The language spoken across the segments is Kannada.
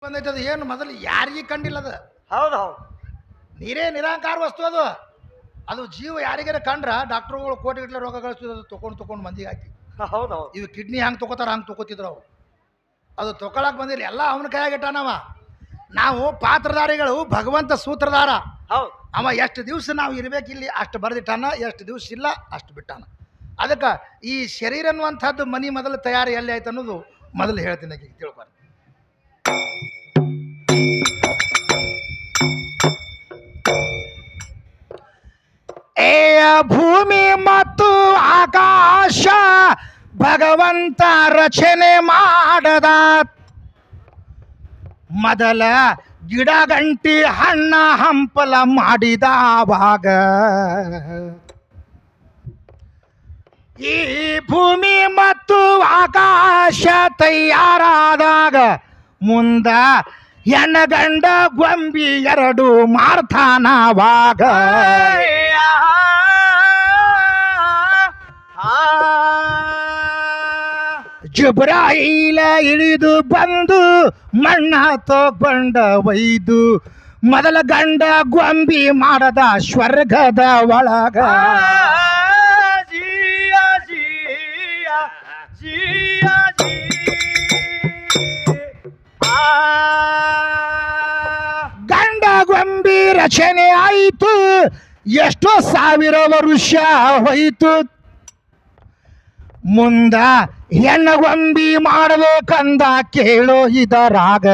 ಬಂದೈತೆ. ಅದು ಏನು ಮೊದಲು ಯಾರಿಗೆ ಕಂಡಿಲ್ಲ ಅದು. ಹೌದು ಹೌದು. ನೀರೇ ನಿರಾಕಾರ ವಸ್ತು ಅದು. ಅದು ಜೀವ ಯಾರಿಗಾರ ಕಂಡ್ರ ಡಾಕ್ಟರ್ಗಳು ಕೋಟಿಗಟ್ಟಲೆ ರೋಗ ಗಳಿಸ್ತಿದ್ರು. ಅದು ತೊಗೊಂಡು ಮಂದಿಗೆ ಹಾಕಿ. ಹೌದು ಹೌದು. ಇವು ಕಿಡ್ನಿ ಹಂಗೆ ತೊಗೋತಾರ, ಹಂಗೆ ತೊಗೋತಿದ್ರು ಅವು. ಅದು ತೊಗೊಳಕ್ ಬಂದಿಲ್ಲ, ಎಲ್ಲ ಅವನ ಕೈಯಾಗಿಟ್ಟಾನವ. ನಾವು ಪಾತ್ರಧಾರಿಗಳು, ಭಗವಂತ ಸೂತ್ರಧಾರ. ಹೌದು. ಅವ ಎಷ್ಟು ದಿವಸ ನಾವು ಇರ್ಬೇಕಿಲ್ಲಿ ಅಷ್ಟು ಬರೆದಿಟ್ಟಾನ, ಎಷ್ಟು ದಿವಸ ಇಲ್ಲ ಅಷ್ಟು ಬಿಟ್ಟಾನ. ಅದಕ್ಕೆ ಈ ಶರೀರ ಅನ್ನುವಂಥದ್ದು ಮನಿ ಮೊದಲು ತಯಾರಿ ಎಲ್ಲಿ ಆಯ್ತು ಅನ್ನೋದು ಮೊದಲು ಹೇಳ್ತೀನಿ, ಆಕೆಗೆ ತಿಳ್ಕೊಂಡು. ಭೂಮಿ ಮತ್ತು ಆಕಾಶ ಭಗವಂತ ರಚನೆ ಮಾಡದ. ಮೊದಲ ಗಿಡ ಗಂಟಿ ಹಣ್ಣ ಹಂಪಲ ಮಾಡಿದವಾಗ ಈ ಭೂಮಿ ಮತ್ತು ಆಕಾಶ ತಯಾರಾದಾಗ ಮುಂದ ಹೆಣ್ಣಗಂಡ ಗೊಂಬಿ ಎರಡು ಮಾಡ್ತಾನವಾಗ ಜಿಬ್ರಾಯಿಲ ಇಳಿದು ಬಂದು ಮಣ್ಣ ತಗೊಂಡ ಒಯ್ದು ಮೊದಲ ಗಂಡ ಗೊಂಬಿ ಮಾಡದ ಸ್ವರ್ಗದ ಒಳಗ. ಗಂಡ ಗೊಂಬಿ ರಚನೆ ಆಯಿತು, ಎಷ್ಟೋ ಸಾವಿರ ವರ್ಷ ಹೋಯಿತು. ಮುಂದ ಹೆಣ್ಣ ಗೊಂಬಿ ಮಾಡಬೇಕಂದ ಕೇಳೋ ಇದರಾಗ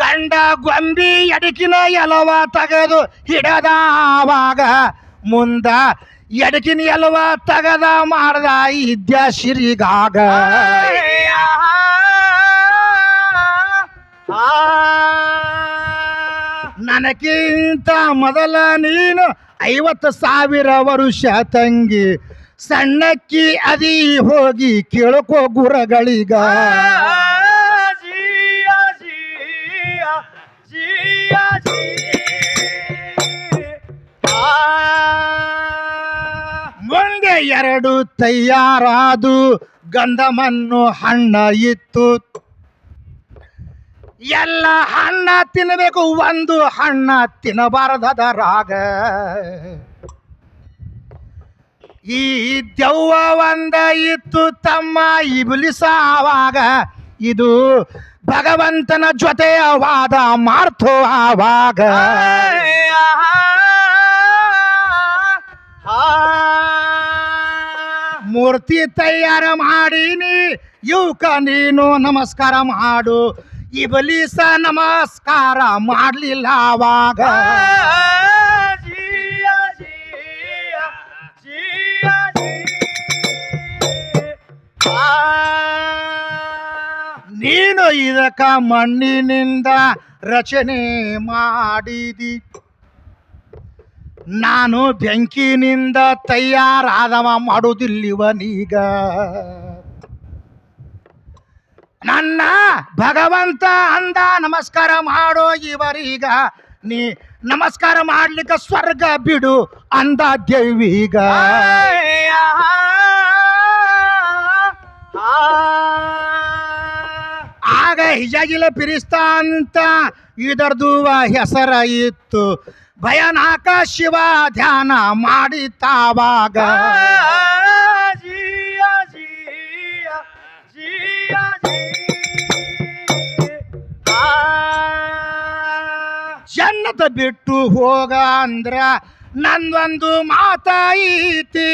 ಗಂಡ ಗೊಂಬಿ ಎಡಕಿನ ಎಲವ ತೆಗೆದು ಹಿಡದವಾಗ ಮುಂದ ಎಡಕಿನ ಎಲವ ತೆಗದ ಮಾಡ್ದ ಇದ್ಯ ಸಿರಿಗಾಗ. ನನಗಿಂತ ಮೊದಲ ನೀನು 50,000 ವರ್ಷ ತಂಗಿ ಸಣ್ಣಕ್ಕಿ ಅದಿ ಹೋಗಿ ಕೇಳ್ಕೋ ಗುರಗಳಿಗ. ಮುಂದೆ ಎರಡು ತಯಾರಾದು ಗಂಧಮನ್ನು ಹಣ್ಣ ಇತ್ತು. ಎಲ್ಲ ಹಣ್ಣ ತಿನ್ನಬೇಕು, ಒಂದು ಹಣ್ಣ ತಿನ್ನಬಾರದರಾಗ. ಈ ದೆವ್ವ ಒಂದ ಇತ್ತು ತಮ್ಮ ಇಬ್ಲಿಸಾವಾಗ, ಇದು ಭಗವಂತನ ಜೊತೆ ವಾದ ಮಾಡ್ತೋ ಆವಾಗ. ಮೂರ್ತಿ ತಯಾರ ಮಾಡೀನಿ ಇವಕ ನೀನು ನಮಸ್ಕಾರ ಮಾಡು. ಇಬ್ಲಿಸ ನಮಸ್ಕಾರ ಮಾಡಲಿಲ್ಲ ಆವಾಗ. ನೀನು ಇದಕ್ಕ ಮಣ್ಣಿನಿಂದ ರಚನೆ ಮಾಡಿದಿ, ನಾನು ಬೆಂಕಿನಿಂದ ತಯಾರಾದವ ಮಾಡುವುದಿಲ್ಲಿವನೀಗ. ನನ್ನ ಭಗವಂತ ಅಂದ ನಮಸ್ಕಾರ ಮಾಡೋ ಇವರೀಗ, ನೀ ನಮಸ್ಕಾರ ಮಾಡ್ಲಿಕ್ಕೆ ಸ್ವರ್ಗ ಬಿಡು ಅಂದ ದೇವೀಗ. ಆಗ ಹಿಜಾಗಿಲ ಪಿರಿಸ್ತಾ ಅಂತ ಇದರದು ಹೆಸರ ಇತ್ತು. ಭಯಾನಕ ಶಿವ ಧ್ಯಾನ ಮಾಡಿತಾವಾಗ ಜನ್ನತ ಬಿಟ್ಟು ಹೋಗ ಅಂದ್ರ ನಂದೊಂದು ಮಾತಾಯಿತಿ.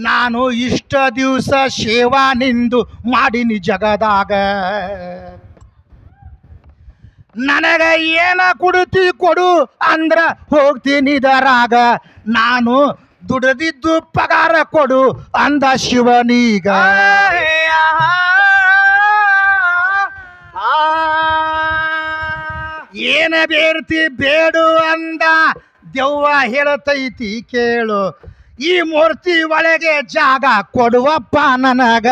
ನಾನು ಇಷ್ಟ ದಿವಸ ಸೇವಾ ನಿಂದು ಮಾಡಿನಿ ಜಗದಾಗ. ನನಗ ಏನ ಕೊಡುತ್ತಿ ಕೊಡು ಅಂದ್ರ ಹೋಗ್ತೀನಿ ದರಾಗ. ನಾನು ದುಡದಿದ್ದು ಪಗಾರ ಕೊಡು ಅಂದ ಶಿವನೀಗ. ಏನ ಬೇಡ್ತಿ ಬೇಡು ಅಂದ ದೆವ್ವ ಹೇಳತೈತಿ ಕೇಳು. ಈ ಮೂರ್ತಿ ಒಳಗೆ ಜಾಗ ಕೊಡುವಪ್ಪ ನನಗ.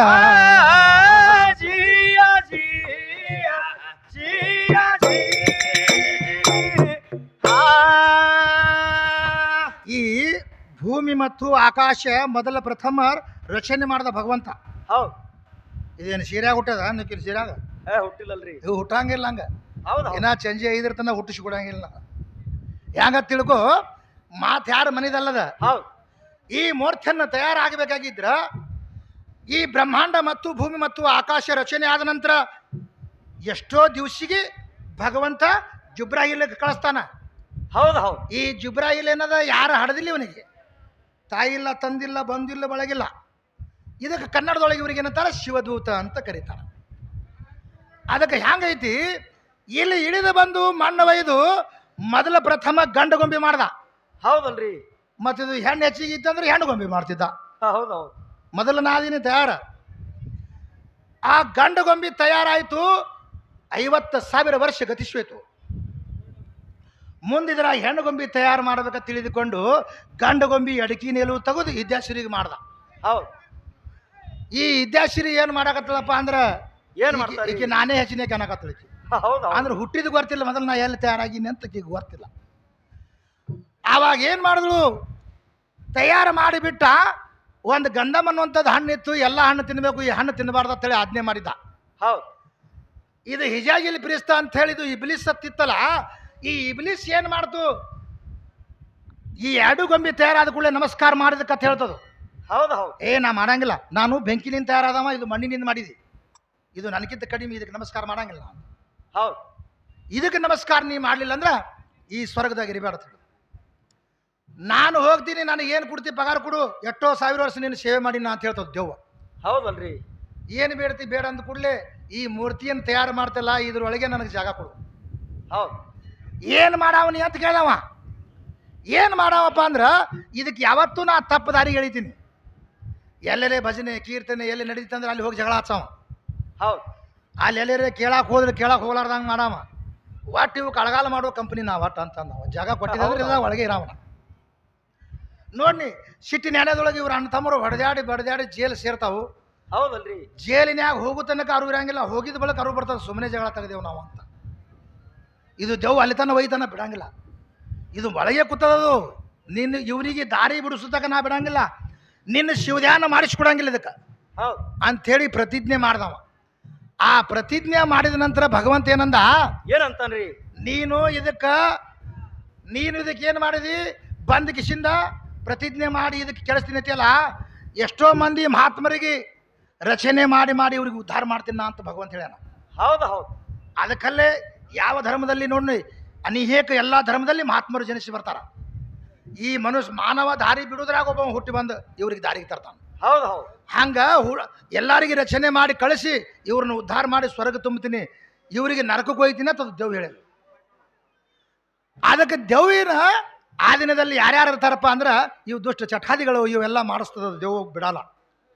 ಈ ಭೂಮಿ ಮತ್ತು ಆಕಾಶ ಮೊದಲ ಪ್ರಥಮ ರಚನೆ ಮಾಡಿದ ಭಗವಂತ. ಹೌದು. ಇದೇನು ಸೀರ್ಯಾಗ ಹುಟ್ಟದ ನಿಕ್ಕಿನ ಸೀರ್ಯಾಗ ಹುಟ್ಟಿಲ್ಲಲ್ರಿ. ಇವು ಹುಟ್ಟಂಗಿಲ್ಲ ಹಂಗ. ಹೌದು ಇನ್ನ ಸಂಜೆ 5 ತನ ಹುಟ್ಟಿಸಿ ಕೊಡಂಗಿಲ್ಲ. ಹೆಂಗ ತಿಳ್ಕೊ, ಮಾತು ಯಾರು ಮನಿದಲ್ಲದ. ಹೌದು. ಈ ಮೂರ್ತಿಯನ್ನು ತಯಾರಾಗಬೇಕಾಗಿದ್ರ ಈ ಬ್ರಹ್ಮಾಂಡ ಮತ್ತು ಭೂಮಿ ಮತ್ತು ಆಕಾಶ ರಚನೆ ಆದ ನಂತರ ಎಷ್ಟೋ ದಿವಸಿಗೆ ಭಗವಂತ ಜುಬ್ರಾಯಿಲಕ್ಕೆ ಕಳಿಸ್ತಾನ. ಹೌದು ಹೌದು. ಈ ಜುಬ್ರಾಯಿಲ್ ಏನದ, ಯಾರು ಹಡದಿಲ್ಲ ಇವನಿಗೆ, ತಾಯಿ ಇಲ್ಲ, ತಂದಿಲ್ಲ, ಬಂದಿಲ್ಲ, ಬಳಗಿಲ್ಲ. ಇದಕ್ಕೆ ಕನ್ನಡದೊಳಗೆ ಇವ್ರಿಗೆ ಏನಂತಾರೆ, ಶಿವದೂತ ಅಂತ ಕರೀತಾರೆ. ಅದಕ್ಕೆ ಹೆಂಗೈತಿ, ಇಲ್ಲಿ ಇಳಿದು ಬಂದು ಮಣ್ಣು ಒಯ್ದು ಮೊದಲ ಪ್ರಥಮ ಗಂಡು ಗೊಂಬೆ ಮಾಡ್ದ. ಹೌದಲ್ರಿ. ಮತ್ತಿದು ಹೆಣ್ಣು ಹೆಚ್ಚಿಗೆ ಇತ್ತಂದ್ರೆ ಹೆಣ್ಣು ಗೊಂಬೆ ಮಾಡ್ತಿದ್ದ. ಹೌದು ಹೌದು. ಮೊದಲ ನಾದಿನ ತಯಾರ. ಆ ಗಂಡು ಗೊಂಬೆ ತಯಾರಾಯಿತು, 50,000 ವರ್ಷ ಗತಿಸೋಯ್ತು. ಮುಂದಿದ್ರ ಹೆಣ್ಣು ಗೊಂಬೆ ತಯಾರು ಮಾಡ್ಬೇಕಂತ ತಿಳಿದುಕೊಂಡು ಗಂಡು ಗೊಂಬೆ ಅಡಿಕೆ ನಿಲುವು ತೆಗೆದು ವಿದ್ಯಾಶ್ರೀಗೆ ಮಾಡ್ದ. ಹೌದು. ಈ ವಿದ್ಯಾಶ್ರೀ ಏನು ಮಾಡಾಕತ್ತಳಪ್ಪ ಅಂದ್ರೆ, ಏನ್ ಮಾಡ್ತಾರೆ ಈಕೆ ನಾನೇ ಹೆಚ್ಚಿನ ಕಾಣಕತ್ತಳಿಕೆ. ಹೌದು ಅಂದ್ರೆ ಹುಟ್ಟಿದ ಗೊತ್ತಿಲ್ಲ, ಮೊದಲು ನಾ ಎಲ್ಲಿ ತಯಾರಾಗಿನಿ ಅಂತ ಈಗ ಗೊತ್ತಿಲ್ಲ. ಆವಾಗ ಏನು ಮಾಡಿದ್ರು, ತಯಾರು ಮಾಡಿಬಿಟ್ಟ. ಒಂದು ಗಂಧಮ್ ಅನ್ನುವಂಥದ್ದು ಹಣ್ಣಿತ್ತು, ಎಲ್ಲ ಹಣ್ಣು ತಿನ್ನಬೇಕು, ಈ ಹಣ್ಣು ತಿನ್ನಬಾರ್ದು ಅಂತೇಳಿ ಆಜ್ಞೆ ಮಾಡಿದ್ದ. ಹೌದು. ಇದು ಹಿಜಾಗಿಲ್ ಪ್ರಿಸ್ತ ಅಂತ ಹೇಳಿದ್ದು ಇಬ್ಲಿಸ್ ಹತ್ತಿತ್ತಲ್ಲ. ಈ ಇಬ್ಲಿಸ್ ಏನು ಮಾಡ್ತು, ಈ ಎರಡು ಗೊಂಬೆ ತಯಾರಾದ ಕೂಡಲೇ ನಮಸ್ಕಾರ ಮಾಡಿದ ಕಥೆ ಹೇಳ್ತದು. ಹೌದು ಹೌದು. ನಾ ಮಾಡಂಗಿಲ್ಲ, ನಾನು ಬೆಂಕಿನಿಂದ ತಯಾರಾದವ, ಇದು ಮಣ್ಣಿನಿಂದ ಮಾಡಿದಿ, ಇದು ನನಗಿಂತ ಕಡಿಮೆ, ಇದಕ್ಕೆ ನಮಸ್ಕಾರ ಮಾಡಂಗಿಲ್ಲ. ಹೌದು. ಇದಕ್ಕೆ ನಮಸ್ಕಾರ ನೀ ಮಾಡಲಿಲ್ಲ ಅಂದ್ರೆ ಈ ಸ್ವರ್ಗದಾಗ ಇರಬೇಡ. ನಾನು ಹೋಗ್ತೀನಿ, ನನಗೆ ಏನು ಕೊಡ್ತಿ ಪಗಾರ ಕೊಡು, ಎಷ್ಟೋ 1000 ವರ್ಷ ನೀನು ಸೇವೆ ಮಾಡಿ ನಾ ಅಂತ ಹೇಳ್ತದ ದೇವ್ವ. ಹೌದಲ್ರಿ. ಏನು ಬೇಡ್ತಿ ಬೇಡ ಅಂದ ಕೂಡಲೇ ಈ ಮೂರ್ತಿಯನ್ನು ತಯಾರು ಮಾಡ್ತಿಲ್ಲ, ಇದ್ರೊಳಗೆ ನನಗೆ ಜಾಗ ಕೊಡು. ಹೌದು. ಏನು ಮಾಡಾವನಿ ಅಂತ ಕೇಳವ. ಏನು ಮಾಡಾವಪ್ಪ ಅಂದ್ರೆ, ಇದಕ್ಕೆ ಯಾವತ್ತೂ ನಾ ತಪ್ಪು ದಾರಿಗೆ ಎಳಿತೀನಿ. ಎಲ್ಲೆಲ್ಲೇ ಭಜನೆ ಕೀರ್ತನೆ ಎಲ್ಲಿ ನಡೀತಂದ್ರೆ ಅಲ್ಲಿ ಹೋಗಿ ಜಗಳ ಹಚ್ಚವ. ಹೌದು. ಅಲ್ಲಿ ಎಲ್ಲರೇ ಕೇಳಕ್ಕೆ ಹೋದ್ರೆ ಕೇಳಕ್ಕೆ ಹೋಗ್ಲಾರ್ದಂಗೆ ಮಾಡವ. ಒಟ್ಟು ಇವು ಕಳಗಾಲ ಮಾಡೋ ಕಂಪ್ನಿ ನಾವು ಒಟ್ಟು ಅಂತ ನಾವು ಜಾಗ ಕೊಟ್ಟಿದ್ರೆ ಇಲ್ಲ ಒಳಗೆ ಇರಾವಣ. ನೋಡಿ ಸಿಟ್ಟಿನ ಎಣ್ಣೆದೊಳಗೆ ಇವ್ರು ಅಣ್ಣ ತಮ್ಮರು ಬಡದಾಡಿ ಜೇಲ್ ಸೇರ್ತಾವು. ಹೌದಲ್ರಿ. ಜೇಲಿನ್ಯಾಗ ಹೋಗೋ ತನಕ ಅರು ಇರಂಗಿಲ್ಲ, ಹೋಗಿದ ಬಳಿಕ ಅರು ಬರ್ತದೆ. ಸುಮ್ಮನೆ ಜಗಳ ತೆಗೆದೇವು ನಾವು ಅಂತ. ಇದು ದೇವ್ ಅಲ್ಲಿ ತನ ಒಯ್ತನ ಬಿಡಂಗಿಲ್ಲ. ಇದು ಒಳಗೆ ಕೂತದದು. ನಿನ್ನ ಇವನಿಗೆ ದಾರಿ ಬಿಡಿಸೋದಕ್ಕೆ ನಾ ಬಿಡಂಗಿಲ್ಲ, ನಿನ್ನ ಶಿವಧ್ಯಾನ ಮಾಡಿಸ್ಕೊಡಂಗಿಲ್ಲ ಇದಕ್ಕೆ ಅಂಥೇಳಿ ಪ್ರತಿಜ್ಞೆ ಮಾಡ್ದವ. ಆ ಪ್ರತಿಜ್ಞೆ ಮಾಡಿದ ನಂತರ ಭಗವಂತ ಏನಂದ, ಏನಂತಾನ್ರಿ, ನೀನು ಇದಕ್ಕೆ ಏನು ಮಾಡಿದಿ, ಬಂದ ಕಿಶಿಂದ ಪ್ರತಿಜ್ಞೆ ಮಾಡಿ ಇದಕ್ಕೆ ಕೆಡಿಸ್ತೀನಿ ಅಲ್ಲ. ಎಷ್ಟೋ ಮಂದಿ ಮಹಾತ್ಮರಿಗೆ ರಚನೆ ಮಾಡಿ ಇವ್ರಿಗೆ ಉದ್ಧಾರ ಮಾಡ್ತೀನ ಅಂತ ಭಗವಂತ ಹೇಳ್ಯಾನ. ಹೌದು ಹೌದು. ಅದಕ್ಕಲ್ಲೇ ಯಾವ ಧರ್ಮದಲ್ಲಿ ನೋಡಿ, ಅನೇಕ ಎಲ್ಲ ಧರ್ಮದಲ್ಲಿ ಮಹಾತ್ಮರು ಜನಿಸಿ ಬರ್ತಾರ. ಈ ಮಾನವ ದಾರಿ ಬಿಡುದ್ರಾಗ ಒಬ್ಬ ಹುಟ್ಟಿ ಬಂದು ಇವ್ರಿಗೆ ದಾರಿಗೆ ತರ್ತಾನ. ಹೌದು ಹೌದು. ಹಂಗ ಎಲ್ಲರಿಗೆ ರಚನೆ ಮಾಡಿ ಕಳಿಸಿ ಇವ್ರನ್ನ ಉದ್ಧಾರ ಮಾಡಿ ಸ್ವರ್ಗ ತುಂಬುತ್ತೀನಿ, ಇವರಿಗೆ ನರಕಕ್ಕೆ ಹೋಯ್ತೀನಿ ಅಂತ ದೇವ್ ಹೇಳ. ಅದಕ್ಕೆ ದೇವಿನ ಆ ದಿನದಲ್ಲಿ ಯಾರ್ಯಾರು ಇರ್ತಾರಪ್ಪ ಅಂದ್ರೆ, ಇವು ದುಷ್ಟ ಚಟಾದಿಗಳು ಇವೆಲ್ಲ ಮಾಡಿಸ್ತದ ದೇವ್ ಬಿಡಲ್ಲ.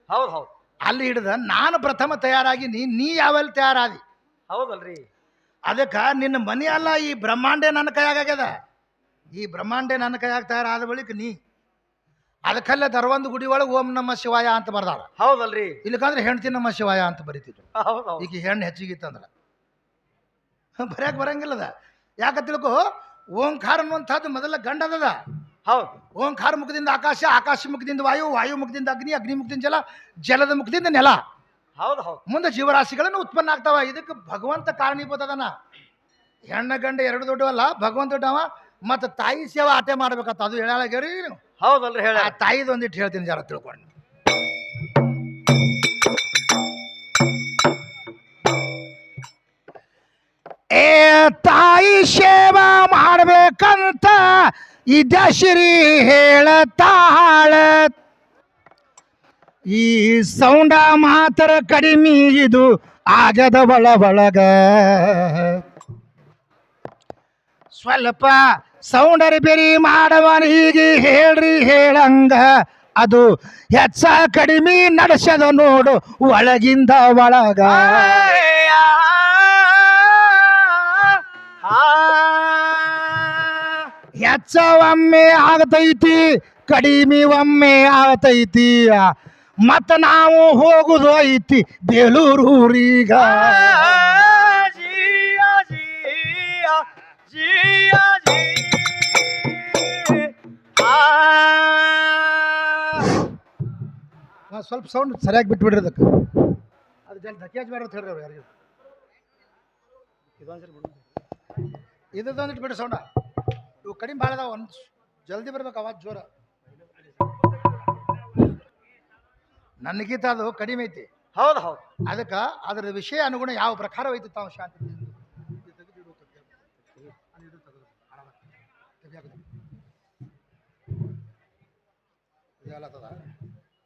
ಹೌದು ಹೌದು. ಅಲ್ಲಿ ಹಿಡಿದ ನಾನು ಪ್ರಥಮ ತಯಾರಾಗಿ ನೀ ಯಾವೆಲ್ಲ ತಯಾರಾದಿ. ಹೌದಲ್ರಿ. ಅದಕ್ಕೆ ನಿನ್ನ ಮನೆ ಅಲ್ಲ, ಈ ಬ್ರಹ್ಮಾಂಡೇ ನನ್ನ ಕೈಯಾಗ್ಯದ. ಈ ಬ್ರಹ್ಮಾಂಡೇ ನನ್ನ ಕೈಯಾಗ ತಯಾರಾದ ಬಳಿಕ ನೀ ಅದಕ್ಕಲ್ಲೇ ದರ್ವಂದು ಗುಡಿ ಒಳಗೆ ಓಂ ನಮ ಶಿವಾಯ ಅಂತ ಬರ್ದಾರ. ಹೌದಲ್ರಿ. ಇಲ್ಲಕಂದ್ರೆ ಹೆಣ್ತಿ ನಮ್ಮ ಶಿವಾಯ ಅಂತ ಬರೀತಿದ್ರು. ಹೌದು. ಈಗ ಹೆಣ್ಣು ಹೆಚ್ಚಿಗಿತ್ತಂದ್ರೆ ಬರೆಯಕ್ಕೆ ಬರಂಗಿಲ್ಲದ. ಯಾಕ ತಿಳ್ಕೊ, ಓಂಕಾರ ಅನ್ನುವಂಥದ್ದು ಮೊದಲ ಗಂಡದ. ಹೌದು. ಓಂಕಾರ ಮುಖದಿಂದ ಆಕಾಶ, ಆಕಾಶ ಮುಖದಿಂದ ವಾಯು, ವಾಯು ಮುಖದಿಂದ ಅಗ್ನಿ, ಅಗ್ನಿ ಮುಖದಿಂದ ಜಲ, ಜಲದ ಮುಖದಿಂದ ನೆಲ. ಹೌದು ಹೌದು. ಮುಂದೆ ಜೀವರಾಶಿಗಳನ್ನು ಉತ್ಪನ್ನ ಆಗ್ತಾವ. ಇದಕ್ಕೆ ಭಗವಂತ ಕಾರಣೀಭೂತ ಅದನ. ಹೆಣ್ಣ ಗಂಡ ಎರಡು ದೊಡ್ಡವಲ್ಲ, ಭಗವಂತ ದೊಡ್ಡವ. ಮತ್ತು ತಾಯಿ ಸೇವಾ ಆಟೆ ಮಾಡ್ಬೇಕಂತ ಅದು ಹೇಳಾಗ್ಯಾರಿ. ಹೌದಲ್ರಿ. ಹೇಳ ಆ ತಾಯಿದು ಒಂದಿಟ್ಟು ಹೇಳ್ತೀನಿ ಜರ ತಿಳ್ಕೊಂಡು. ತಾಯಿ ಸೇವಾ ಮಾಡ್ಬೇಕಂತ ವಿದ್ಯಾಶ್ರೀ ಹೇಳತಾಳ. ಈ ಸೌಂಡ ಮಾತರ ಕಡಿಮೆ ಇದು ಆಗದ ಒಳಗ. ಸ್ವಲ್ಪ ಸೌಂಡರಿ ಬೆರಿ ಮಾಡವನ ಹೀಗೆ ಹೇಳ್ರಿ ಹೇಳಂಗ, ಅದು ಹೆಚ್ಚ ಕಡಿಮೆ ನಡೆಸದ ನೋಡು ಒಳಗಿಂದ ಒಳಗ. ಹೆಚ್ಚ ಒಮ್ಮೆ ಆಗತೈತಿ, ಕಡಿಮೆ ಒಮ್ಮೆ ಆಗತೈತಿ. ಮತ್ತ ನಾವು ಹೋಗುದು ಐತಿ ಬೇಲೂರೂರೀಗ. ಸ್ವಲ್ಪ ಸೌಂಡ್ ಸರಿಯಾಗಿ ಬಿಟ್ಬಿಡ್ರಿ. ಅದಕ್ಕೆ ಅದು ಜಲ್ ಧಕ್ಕೆ ಹಚ್ಬೇಡ ಅಂತ ಹೇಳ್ರಿ ಅವ್ರು ಯಾರಿಗೂ ಇದೊಂದ್ಸರಿ ಬಿಡು. ಇದೊಂದಿಟ್ಟು ಬಿಡು ಸೌಂಡ ಇವು ಕಡಿಮೆ ಭಾಳ ಅದಾವ ಒಂದು ಜಲ್ದಿ ಬರ್ಬೇಕು ಅವಾಜ್ ಜೋರ ನನಗೀತ ಅದು ಕಡಿಮೆ ಐತಿ ಹೌದು ಹೌದು ಅದಕ್ಕೆ ಅದರ ವಿಷಯ ಅನುಗುಣ ಯಾವ ಪ್ರಕಾರವೈತಿ ತಾವು ಶಾಂತಿ ಇದೆಲ್ಲ